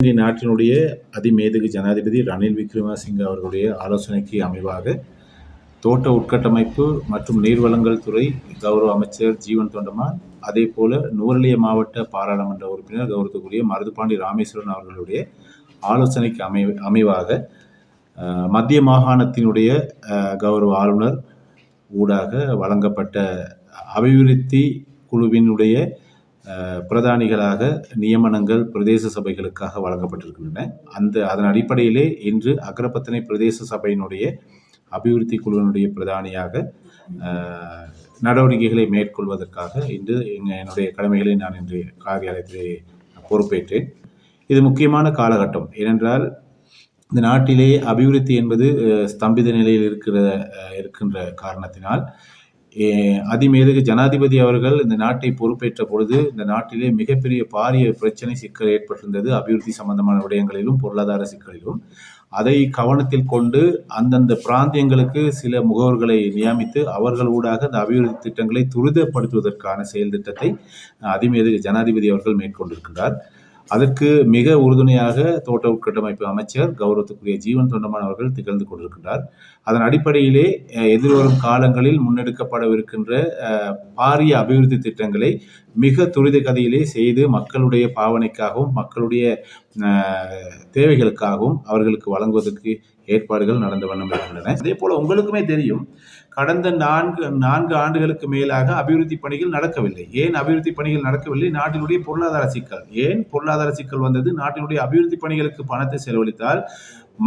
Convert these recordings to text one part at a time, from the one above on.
இலங்கை நாட்டினுடைய அதிமேதகு ஜனாதிபதி ரணில் விக்ரமசிங்க அவர்களுடைய ஆலோசனைக்கு அமைவாக தோட்ட உட்கட்டமைப்பு மற்றும் நீர்வளங்கள் துறை கௌரவ அமைச்சர் ஜீவன் தொண்டமான், அதே போல நுவரெலியா மாவட்ட பாராளுமன்ற உறுப்பினர் கௌரவத்துக்குரிய மருதுபாண்டி ராமேஸ்வரன் அவர்களுடைய ஆலோசனைக்கு அமைவாக மத்திய மாகாணத்தினுடைய கௌரவ ஆளுநர் ஊடாக வழங்கப்பட்ட அபிவிருத்தி குழுவினுடைய பிரதானிகளாக நியமனங்கள் பிரதேச சபைகளுக்காக வழங்கப்பட்டிருக்கின்றன. அதன் அடிப்படையிலே இன்று அக்ரபத்தனை பிரதேச சபையினுடைய அபிவிருத்தி குழுவினுடைய பிரதானியாக நடவடிக்கைகளை மேற்கொள்வதற்காக இன்று என்னுடைய கடமைகளை நான் இன்று காரியாலயத்திலே பொறுப்பேற்றேன். இது முக்கியமான காலகட்டம். ஏனென்றால் இந்த நாட்டிலே அபிவிருத்தி என்பது ஸ்தம்பித நிலையில் இருக்கின்ற காரணத்தினால் அதிமேதகு ஜனாதிபதி அவர்கள் இந்த நாட்டை பொறுப்பேற்ற பொழுது இந்த நாட்டிலே மிகப்பெரிய பாரிய பிரச்சனை சிக்கல் ஏற்பட்டிருந்தது. அபிவிருத்தி சம்பந்தமான விடயங்களிலும் பொருளாதார சிக்கலிலும் அதை கவனத்தில் கொண்டு அந்தந்த பிராந்தியங்களுக்கு சில முகவர்களை நியமித்து அவர்கள் ஊடாக இந்த அபிவிருத்தி திட்டங்களை துரிதப்படுத்துவதற்கான செயல் திட்டத்தை அதிமேதகு ஜனாதிபதி அவர்கள் மேற்கொண்டிருக்கின்றார். அதற்கு மிக உறுதுணையாக தோட்ட உட்கட்டமைப்பு அமைச்சர் கௌரவத்துக்குரிய ஜீவன் தொண்டமான் அவர்கள் திகழ்ந்து கொண்டிருக்கின்றார். அதன் அடிப்படையிலே எதிர்வரும் காலங்களில் முன்னெடுக்கப்படவிருக்கின்ற பாரிய அபிவிருத்தி திட்டங்களை மிக துரித கதியிலே செய்து மக்களுடைய பாவனைக்காகவும் மக்களுடைய தேவைகளுக்காகவும் அவர்களுக்கு வழங்குவதற்கு ஏற்பாடுகள் நடந்த வண்ணம் இருக்கின்றன. அதே போல உங்களுக்குமே தெரியும், கடந்த நான்கு ஆண்டுகளுக்கு மேலாக அபிவிருத்தி பணிகள் நடக்கவில்லை. ஏன் அபிவிருத்தி பணிகள் நடக்கவில்லை? நாட்டினுடைய பொருளாதார சிக்கல். ஏன் பொருளாதார சிக்கல் வந்தது? நாட்டினுடைய அபிவிருத்தி பணிகளுக்கு பணத்தை செலவழித்தால்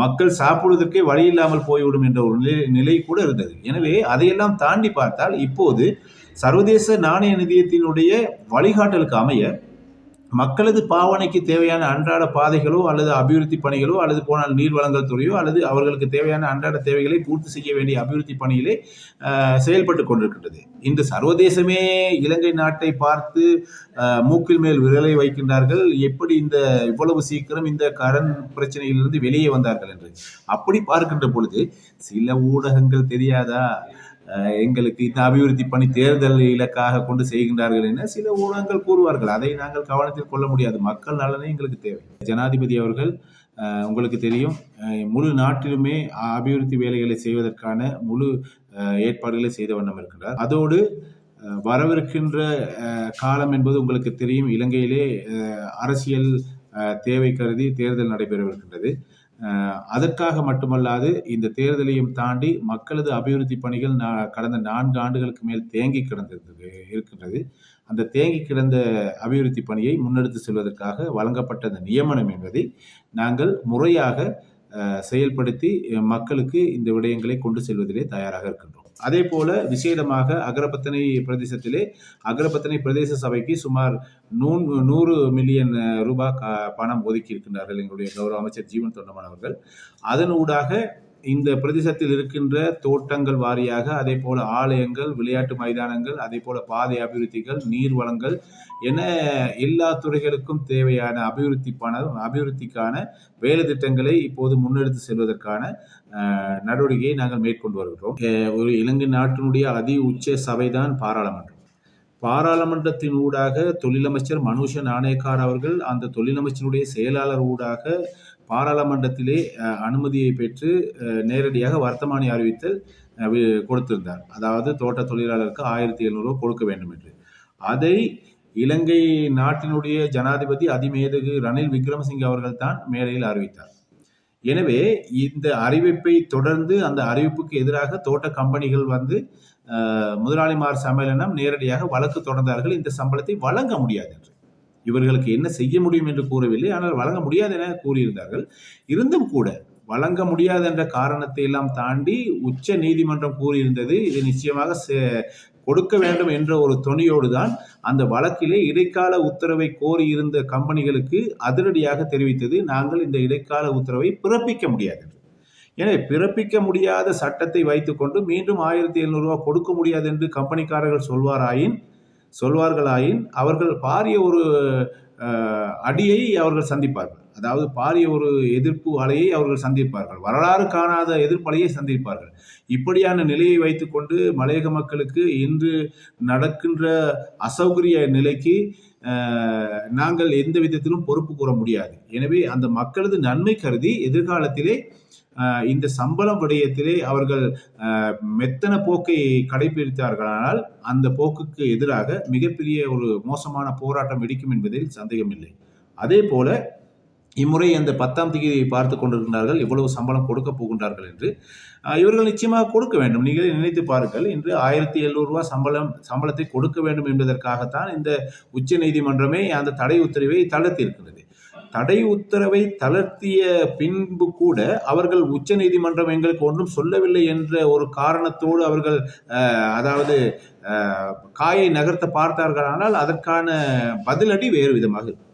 மக்கள் சாப்பிடுவதற்கே வழி இல்லாமல் போய்விடும் என்ற ஒரு நிலை கூட இருந்தது. எனவே அதையெல்லாம் தாண்டி பார்த்தால் இப்போது சர்வதேச நாணய நிதியத்தினுடைய வழிகாட்டலுக்கு அமைய மக்களது பாவனைக்கு தேவையான அன்றாட பாதைகளோ அல்லது அபிவிருத்தி பணிகளோ அல்லது போனால் நீர்வளங்கள் துறையோ அல்லது அவர்களுக்கு தேவையான அன்றாட தேவைகளை பூர்த்தி செய்ய வேண்டிய அபிவிருத்தி பணியிலே செயல்பட்டு கொண்டிருக்கின்றது. இன்று சர்வதேசமே இலங்கை நாட்டை பார்த்து மூக்கில் மேல் விரலை வைக்கின்றார்கள். எப்படி இவ்வளவு சீக்கிரம் இந்த கடன் பிரச்சனையிலிருந்து வெளியே வந்தார்கள் என்று. அப்படி பார்க்கின்ற பொழுது சில ஊடகங்கள் தெரியாதா எங்களுக்கு இந்த அபிவிருத்தி பணி தேர்தல் இலக்காக கொண்டு செய்கின்றார்கள் என சில ஊடகங்கள் கூறுவார்கள். அதை நாங்கள் கவனத்தில் கொள்ள முடியாது. மக்கள் நலனே எங்களுக்கு தேவை. ஜனாதிபதி அவர்கள் உங்களுக்கு தெரியும், முழு நாட்டிலுமே அபிவிருத்தி வேலைகளை செய்வதற்கான முழு ஏற்பாடுகளை செய்த வண்ணம் இருக்கின்றார். அதோடு வரவிருக்கின்ற காலம் என்பது உங்களுக்கு தெரியும், இலங்கையிலே அரசியல் தேவை கருதி தேர்தல் நடைபெறவிருக்கின்றது. அதற்காக மட்டுமல்லாது இந்த தேர்தலையும் தாண்டி மக்களது அபிவிருத்தி பணிகள் கடந்த 4 ஆண்டுகளுக்கு மேல் தேங்கி இருக்கின்றது. அந்த தேங்கி கிடந்த அபிவிருத்தி பணியை முன்னெடுத்து செல்வதற்காக வழங்கப்பட்ட அந்த நியமனம் என்பதை நாங்கள் முறையாக செயல்படுத்தி மக்களுக்கு இந்த விடயங்களை கொண்டு செல்வதிலே தயாராக இருக்கின்றோம். அதே போல விசேடமாக அக்ரபத்தனை பிரதேசத்திலே அக்ரபத்தனை பிரதேச சபைக்கு சுமார் 100 மில்லியன் ரூபாய் பணம் ஒதுக்கி இருக்கின்றார்கள் எங்களுடைய கௌரவ அமைச்சர் ஜீவன் தொண்டமான் அவர்கள். அதன் ஊடாக இந்த பிரதேசத்தில் இருக்கின்ற தோட்டங்கள் வாரியாக, அதே போல ஆலயங்கள், விளையாட்டு மைதானங்கள், அதே போல பாதை அபிவிருத்திகள், நீர்வளங்கள் என எல்லா துறைகளுக்கும் தேவையான அபிவிருத்திக்கான வேலை திட்டங்களை இப்போது முன்னெடுத்து செல்வதற்கான நடவடிக்கையை நாங்கள் மேற்கொண்டு வருகிறோம். ஒரு இலங்கை நாட்டினுடைய அதி உச்ச சபைதான் பாராளுமன்றம். பாராளுமன்றத்தின் ஊடாக தொழிலமைச்சர் மனுஷ நாணயக்கார் அவர்கள் அந்த தொழிலமைச்சருடைய செயலாளர் ஊடாக பாராளுமன்றத்திலே அனுமதியை பெற்று நேரடியாக வர்த்தமானி அறிவித்தல் கொடுத்திருந்தார். அதாவது தோட்ட தொழிலாளருக்கு 1700 கொடுக்க வேண்டும் என்று. அதை இலங்கை நாட்டினுடைய ஜனாதிபதி அதிமேதகு ரணில் விக்ரமசிங்க அவர்கள் தான் மேடையில் அறிவித்தார். எனவே இந்த அறிவிப்பை தொடர்ந்து அந்த அறிவிப்புக்கு எதிராக தோட்ட கம்பெனிகள் வந்து முதலாளிமார் சம்மேளனம் நேரடியாக வழக்கு தொடர்ந்தார்கள். இந்த சம்பளத்தை வழங்க முடியாது என்று. இவர்களுக்கு என்ன செய்ய முடியும் என்று கூறவில்லை, ஆனால் வழங்க முடியாது என கூறியிருந்தார்கள். இருந்தும் கூட வழங்க முடியாது என்ற காரணத்தை எல்லாம் தாண்டி உச்ச நீதிமன்றம் கூறியிருந்தது இது நிச்சயமாக கொடுக்க வேண்டும் என்ற ஒரு துணியோடு தான் அந்த வழக்கிலே இடைக்கால உத்தரவை கோரியிருந்த கம்பெனிகளுக்கு அதிரடியாக தெரிவித்தது, நாங்கள் இந்த இடைக்கால உத்தரவை பிறப்பிக்க முடியாது என்று. எனவே பிறப்பிக்க முடியாத சட்டத்தை வைத்துக்கொண்டு மீண்டும் 1700 ரூபாய் கொடுக்க முடியாது என்று கம்பெனிக்காரர்கள் சொல்வார்களாயின் அவர்கள் பாரிய ஒரு அடியை அவர்கள் சந்திப்பார்கள். அதாவது பாரிய ஒரு எதிர்ப்பு அலையை அவர்கள் சந்திப்பார்கள், வரலாறு காணாத எதிர்ப்பு அலையை சந்திப்பார்கள். இப்படியான நிலையை வைத்துக்கொண்டு மலையக மக்களுக்கு இன்று நடக்கின்ற அசௌகரிய நிலைக்கு நாங்கள் எந்த விதத்திலும் பொறுப்பு கூற முடியாது. எனவே அந்த மக்களது நன்மை கருதி எதிர்காலத்திலே இந்த சம்பளம் விடயத்திலே அவர்கள் மெத்தன போக்கை கடைபிடித்தார்களானால் அந்த போக்குக்கு எதிராக மிகப்பெரிய ஒரு மோசமான போராட்டம் வெடிக்கும் என்பதில் சந்தேகமில்லை. அதே போல இம்முறை அந்த 10ஆம் தேதியை பார்த்து கொண்டிருக்கிறார்கள், எவ்வளவு சம்பளம் கொடுக்க போகின்றார்கள் என்று. இவர்கள் நிச்சயமாக கொடுக்க வேண்டும். நீங்கள் நினைத்து பாருங்கள், இன்று 1700 ரூபாய் சம்பளத்தை கொடுக்க வேண்டும் என்பதற்காகத்தான் இந்த உச்ச நீதிமன்றமே அந்த தடை உத்தரவை தளர்த்தியிருக்கிறது. தடை உத்தரவை தளர்த்திய பின்பு கூட அவர்கள் உச்ச நீதிமன்றம் எங்களுக்கு ஒன்றும் சொல்லவில்லை என்ற ஒரு காரணத்தோடு அவர்கள் அதாவது காயை நகர்த்த பார்த்தார்கள். ஆனால் அதற்கான பதிலடி வேறு விதமாக இருக்கும்.